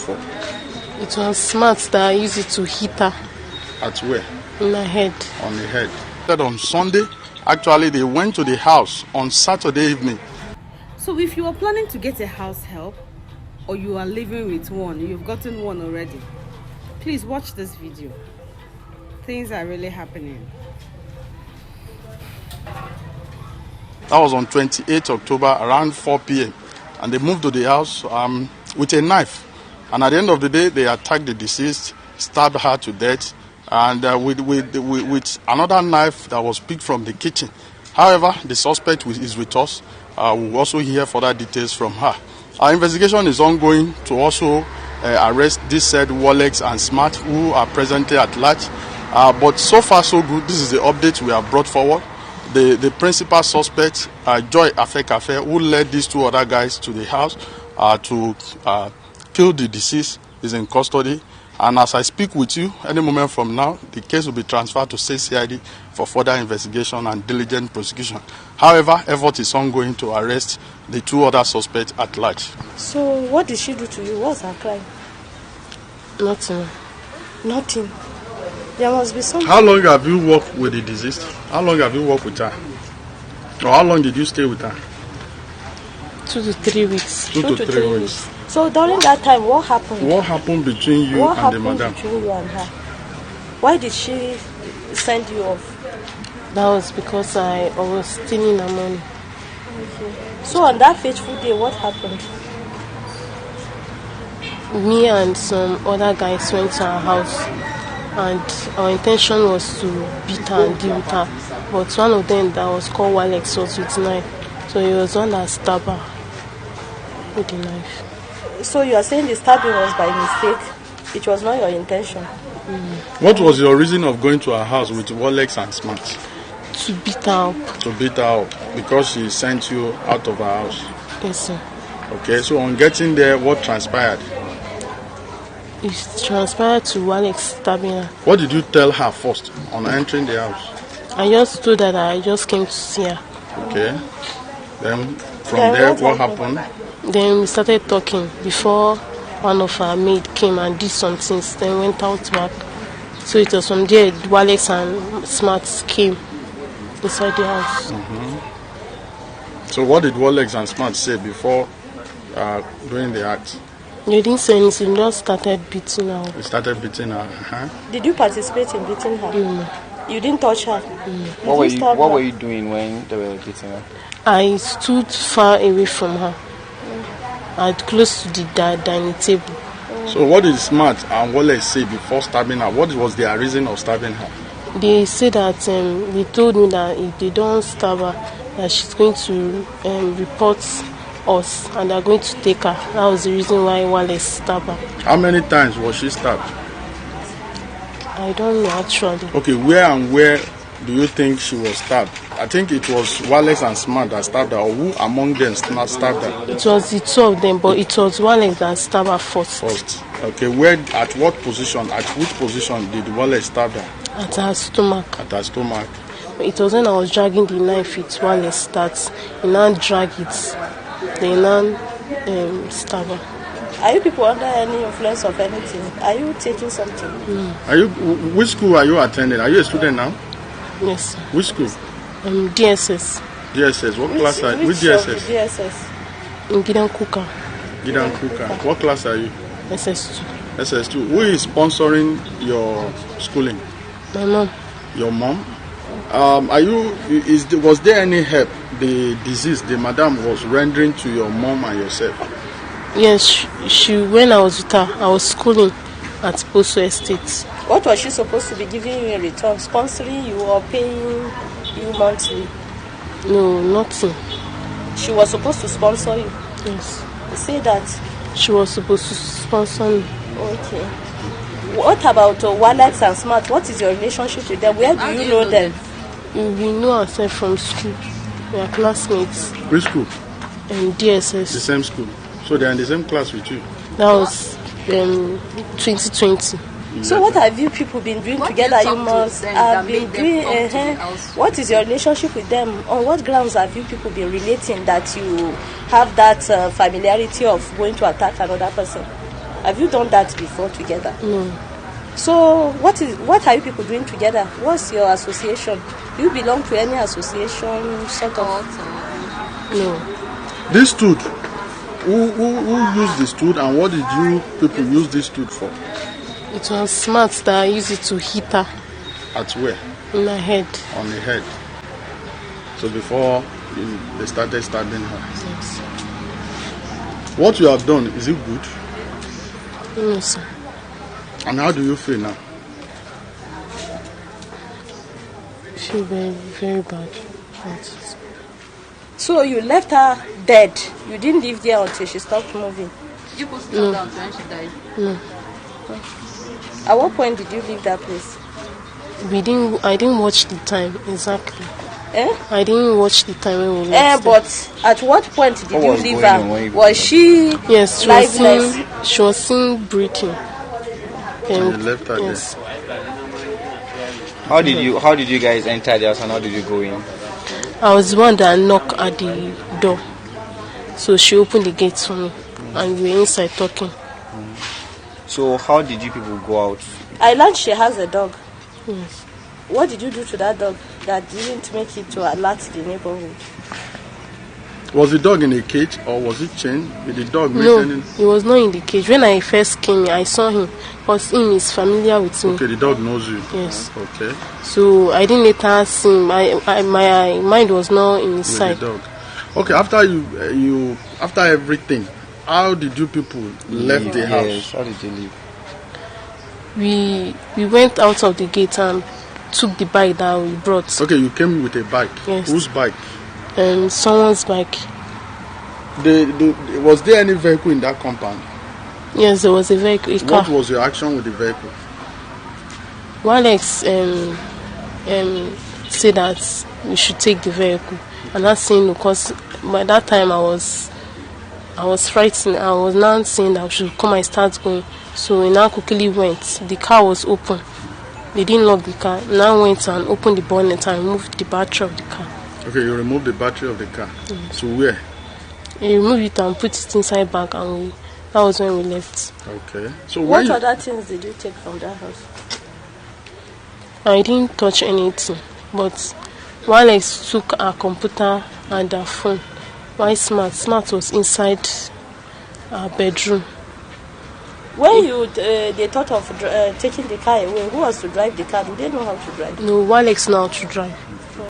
before? It was Smart that used it to hit her. At where? In her head. On the head. On Sunday, actually, they went to the house on Saturday evening. So if you are planning to get a house help, or you are living with one, you've gotten one already, please watch this video. Things are really happening. That was on 28th October around 4 p.m. And they moved to the house with a knife. And at the end of the day, they attacked the deceased, stabbed her to death, and with another knife that was picked from the kitchen. However, the suspect is with us. We'll also hear further details from her. Our investigation is ongoing to also arrest this said Wolex and Smart, who are presently at large. But so far so good. This is the update we have brought forward. The principal suspect, Joy Afekafe, who led these two other guys to the house to kill the deceased, is in custody. And as I speak with you, any moment from now, the case will be transferred to State CID for further investigation and diligent prosecution. However, effort is ongoing to arrest the two other suspects at large. So what did she do to you? What's her crime? Nothing. Nothing. There must be something. How long have you worked with the deceased? How long have you worked with her? Or how long did you stay with her? 2 to 3 weeks. 2 to 3 weeks. So during that time, what happened? What happened between you and the madam? Between you and her? Why did she send you off? That was because I was stealing her money. Okay. So on that fateful day, what happened? Me and some other guys went to her house, and our intention was to beat her and deal with her. But one of them that was called Walex was with knife. So he was one that stabbed her with the knife. So you are saying the stabbing was by mistake? It was not your intention? What was your reason of going to her house with Wolex and Smart? To beat her up. To beat her up because she sent you out of her house? Yes, sir. Okay, so on getting there, what transpired? It transpired to Walex stabbing her. What did you tell her first on entering the house? I just told her that I just came to see her. Okay. Then from there, what happened? Then we started talking before one of our maid came and did some things, then went out back. So it was from there Walex and Smart came inside the house. So what did Wolex and Smart say before doing the act? They didn't say anything, just started beating her. They started beating her? Did you participate in beating her? You didn't touch her? What were you doing when they were beating her? I stood far away from her. I was close to the dining table. So what did Smart and Wolex say before stabbing her? What was their reason of stabbing her? They said that they told me that if they don't stab her, that she's going to report us and they're going to take her. That was the reason why Wallace stabbed her. How many times was she stabbed? I don't know actually. Okay, where do you think she was stabbed? I think it was Wallace and Smart that stabbed her, or who among them stabbed her? It was the two of them, but it was Wallace that stabbed her first. Okay, at what position, at which position did Wallace stab her? At her stomach. At her stomach. It was when I was dragging the knife with Wallace that he now dragged it. They now stab her. Are you people under any influence of anything? Are you taking something? Which school are you attending? Are you a student now? Yes, sir. Which school? DSS. DSS. What class are you? Which DSS? DSS. In Gidan Kuka. Gidan Kuka. What class are you? SS2. SS2. Who is sponsoring your schooling? My mom. Your mom? Was there any help the disease the madam was rendering to your mom and yourself? Yes, she when I was with her, I was schooling at Poso Estate. What was she supposed to be giving you in return? Sponsoring you or paying you monthly? No, nothing. She was supposed to sponsor you? Yes. Say that. She was supposed to sponsor me. Okay. What about Wallace and Smart? What is your relationship with them? Where do you know them? We know ourselves from school. We are classmates. Which school? DSS. The same school. So they are in the same class with you? That was 2020. So what have you people been doing together? You must have been doing. What is your relationship with them? On what grounds have you people been relating that you have that familiarity of going to attack another person? Have you done that before together? No. So what are you people doing together? What's your association? Do you belong to any association sort of? No. This stood. Who used the stood, and what did you people use this stood for? It was Smart that I used it to hit her At where? in my head. On the head. So before they started stabbing her. Yes. What you have done, is it good? No, sir. And how do you feel now? I feel very, very bad about it. So you left her dead. You didn't leave there until she stopped moving. Did you post it down when she died? No. At what point did you leave that place? I didn't watch the time exactly. Eh? I didn't watch the time when we left. But at what point did What you was leave going on when her? you Was she Yes, lifeless? she was seen breathing. So you left her yes. How did you guys enter the house and how did you go in? I was the one that knocked at the door. So she opened the gate for me and we were inside talking. So how did you people go out? I learned she has a dog. Yes. What did you do to that dog that didn't make it to alert the neighborhood? Was the dog in a cage or was it chained? Did the dog make No, any? he was not in the cage. When I first came, I saw him. Because him is familiar with me. Okay, the dog knows you. Yes. Okay. So I didn't later see him. My mind was not in his With side. the dog. Okay, after after everything, how did you people left the house? Yes, how did you leave? We went out of the gate and took the bike that we brought. Okay, you came with a bike. Yes. Whose bike? Someone's bike. Was there any vehicle in that compound? Yes, there was a vehicle, a car. What was your action with the vehicle? Walex said that we should take the vehicle, and that's saying because by that time I was frightened. I was now saying that we should come and start going. So we now quickly went. The car was open. They didn't lock the car. We now went and opened the bonnet and removed the battery of the car. Okay, you removed the battery of the car. So where? We removed it and put it inside bag, and that was when we left. Okay. So What when other things did you take from that house? I didn't touch anything, but Walex took our computer and our phone. Why Smart was inside our bedroom. When they thought of taking the car away, who was to drive the car? Do they know how to drive? No, Walex know how to drive.